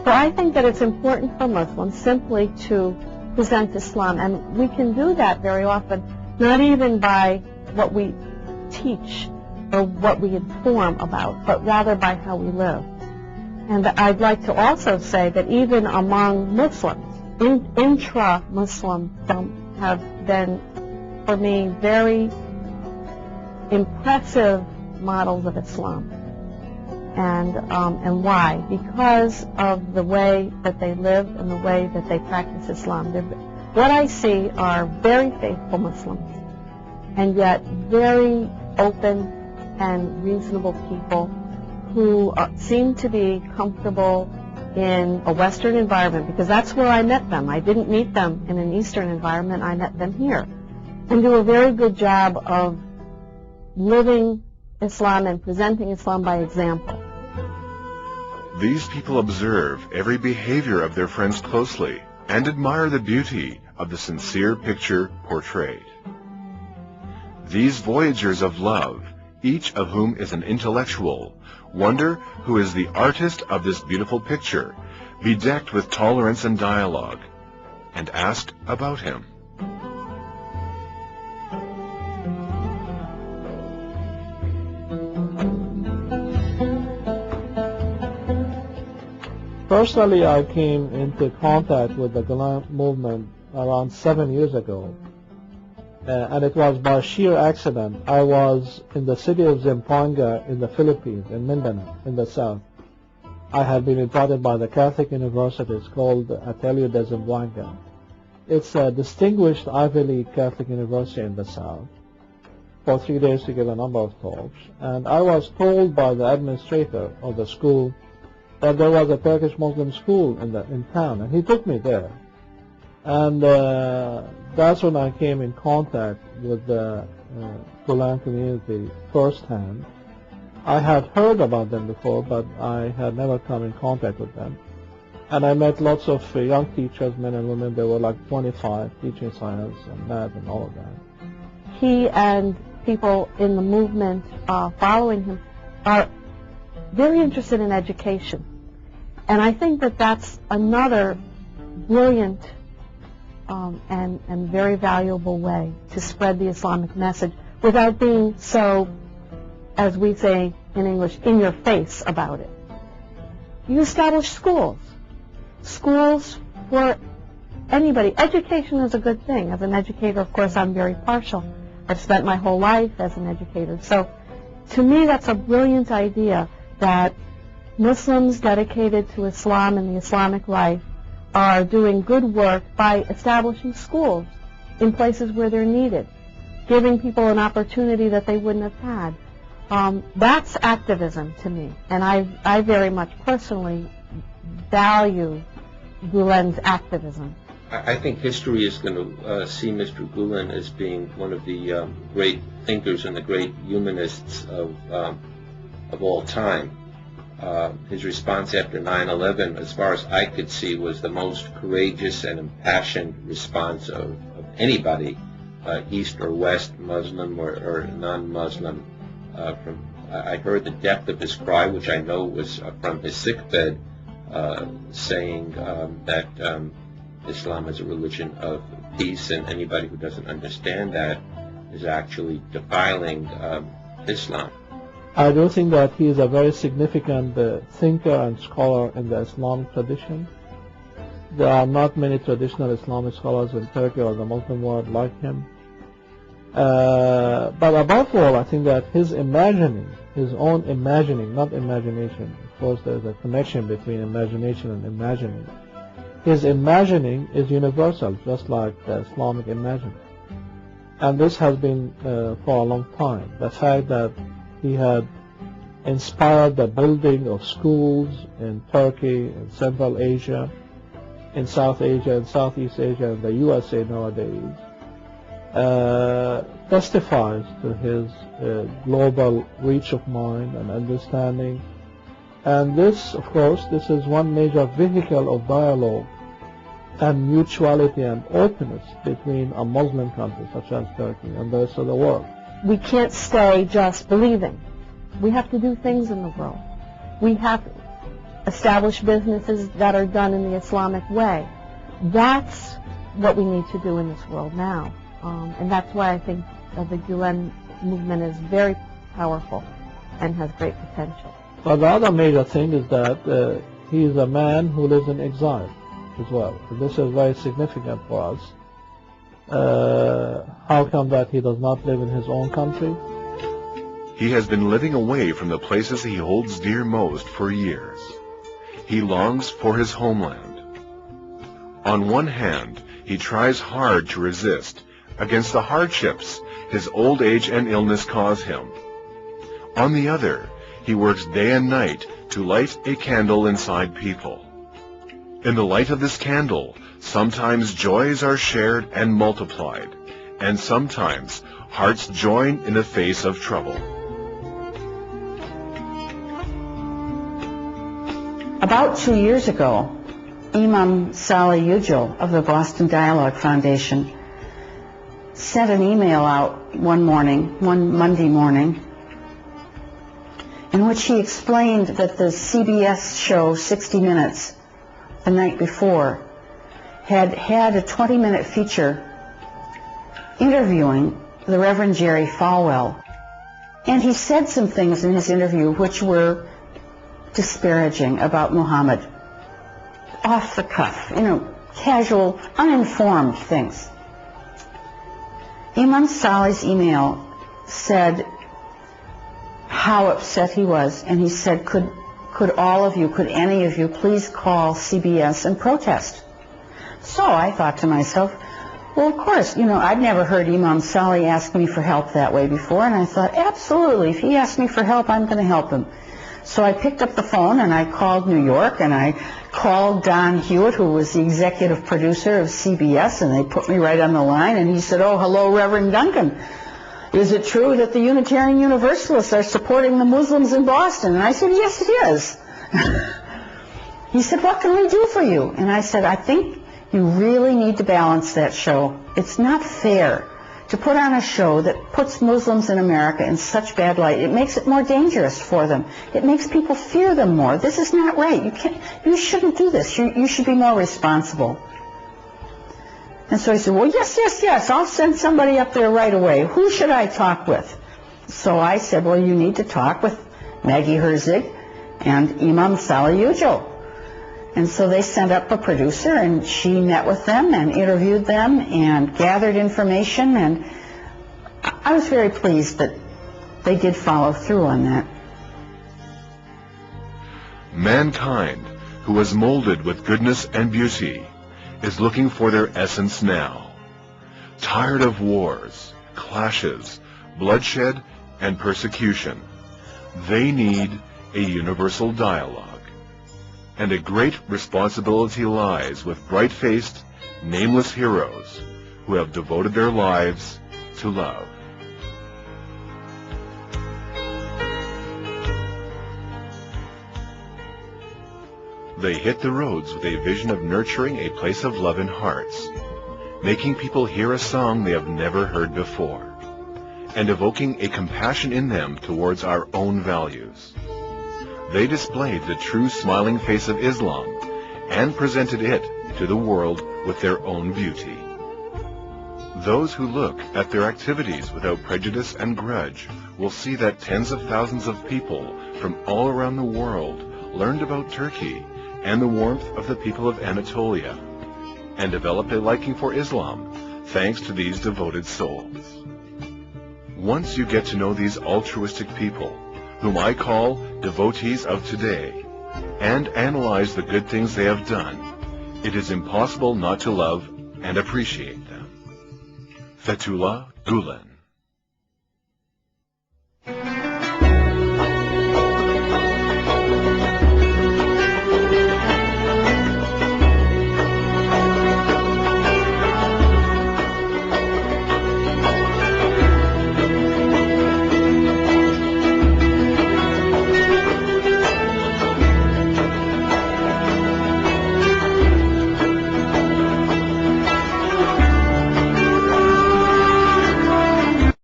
So I think that it's important for Muslims simply to present Islam, and we can do that very often, not even by what we teach or what we inform about, but rather by how we live. And I'd like to also say that even among Muslims, intra-Muslims have been, for me, very impressive models of Islam. And why? Because of the way that they live and the way that they practice Islam. What I see are very faithful Muslims, and yet very open and reasonable people who seem to be comfortable in a Western environment, because that's where I met them. I didn't meet them in an Eastern environment. I met them here, and do a very good job of living Islam and presenting Islam by example. These people observe every behavior of their friends closely and admire the beauty of the sincere picture portrayed. These voyagers of love, each of whom is an intellectual, wonder who is the artist of this beautiful picture, bedecked with tolerance and dialogue, and ask about him. Personally, I came into contact with the Gulen movement around 7 years ago, and it was by sheer accident. I was in the city of Zamboanga in the Philippines, in Mindanao, in the south. I had been invited by the Catholic University. It's called Atelier de Zamboanga. It's a distinguished Ivy League Catholic university in the south, for 3 days to give a number of talks. And I was told by the administrator of the school that there was a Turkish Muslim school in town, and he took me there. And that's when I came in contact with the Gulen community firsthand. I had heard about them before, but I had never come in contact with them. And I met lots of young teachers, men and women. There were like 25 teaching science and math and all of that. He and people in the movement following him are very interested in education. And I think that that's another brilliant and very valuable way to spread the Islamic message without being so, as we say in English, in your face about it. You establish schools for anybody. Education is a good thing. As an educator, of course, I'm very partial. I've spent my whole life as an educator. So to me, that's a brilliant idea, that Muslims dedicated to Islam and the Islamic life are doing good work by establishing schools in places where they're needed, giving people an opportunity that they wouldn't have had. That's activism to me, and I very much personally value Gulen's activism. I think history is going to see Mr. Gulen as being one of the great thinkers and the great humanists of all time. His response after 9/11, as far as I could see, was the most courageous and impassioned response of anybody, East or West, Muslim or non-Muslim. I heard the depth of his cry, which I know was from his sickbed, saying that Islam is a religion of peace, and anybody who doesn't understand that is actually defiling Islam. I do think that he is a very significant thinker and scholar in the Islamic tradition. There are not many traditional Islamic scholars in Turkey or the Muslim world like him. But above all, I think that his imagining, his own imagining, not imagination. Of course, there's a connection between imagination and imagining. His imagining is universal, just like the Islamic imagining. And this has been for a long time. The fact that he had inspired the building of schools in Turkey, in Central Asia, in South Asia, in Southeast Asia, and the USA nowadays, testifies to his global reach of mind and understanding. And this, of course, this is one major vehicle of dialogue and mutuality and openness between a Muslim country such as Turkey and the rest of the world. We can't stay just believing. We have to do things in the world. We have establish businesses that are done in the Islamic way. That's what we need to do in this world now. And that's why I think the Gulen movement is very powerful and has great potential. But the other major thing is that he is a man who lives in exile as well. This is very significant for us. How come that he does not live in his own country? He has been living away from the places he holds dear most for years. He longs for his homeland. On one hand, he tries hard to resist against the hardships his old age and illness cause him. On the other, he works day and night to light a candle inside people. In the light of this candle, sometimes joys are shared and multiplied, and sometimes hearts join in the face of trouble. About 2 years ago, Imam Salih Ujul of the Boston Dialogue Foundation sent an email out one Monday morning, in which he explained that the CBS show 60 Minutes the night before had a 20-minute feature interviewing the Reverend Jerry Falwell. And he said some things in his interview which were disparaging about Muhammad, off the cuff, casual, uninformed things. Imam Salih's email said how upset he was, and he said, could any of you please call CBS and protest? So I thought to myself, well, of course, I'd never heard Imam Salih ask me for help that way before, and I thought, absolutely, if he asks me for help, I'm going to help him. So I picked up the phone and I called New York, and I called Don Hewitt, who was the executive producer of CBS, and they put me right on the line, and he said, oh, hello, Reverend Duncan. Is it true that the Unitarian Universalists are supporting the Muslims in Boston? And I said, yes, it is. He said, what can we do for you? And I said, I think you really need to balance that show. It's not fair to put on a show that puts Muslims in America in such bad light. It makes it more dangerous for them. It makes people fear them more. This is not right. You shouldn't do this. You should be more responsible. And so he said, well, yes, I'll send somebody up there right away. Who should I talk with? So I said, well, you need to talk with Maggie Herzig and Imam Salih Ujul. And so they sent up a producer, and she met with them and interviewed them and gathered information, and I was very pleased that they did follow through on that. Mankind, who was molded with goodness and beauty, is looking for their essence now. Tired of wars, clashes, bloodshed, and persecution, they need a universal dialogue. And a great responsibility lies with bright-faced, nameless heroes who have devoted their lives to love. They hit the roads with a vision of nurturing a place of love in hearts, making people hear a song they have never heard before, and evoking a compassion in them towards our own values. They displayed the true smiling face of Islam and presented it to the world with their own beauty. Those who look at their activities without prejudice and grudge will see that tens of thousands of people from all around the world learned about Turkey and the warmth of the people of Anatolia, and developed a liking for Islam thanks to these devoted souls. Once you get to know these altruistic people, whom I call devotees of today, and analyze the good things they have done, it is impossible not to love and appreciate them. Fethullah Gulen.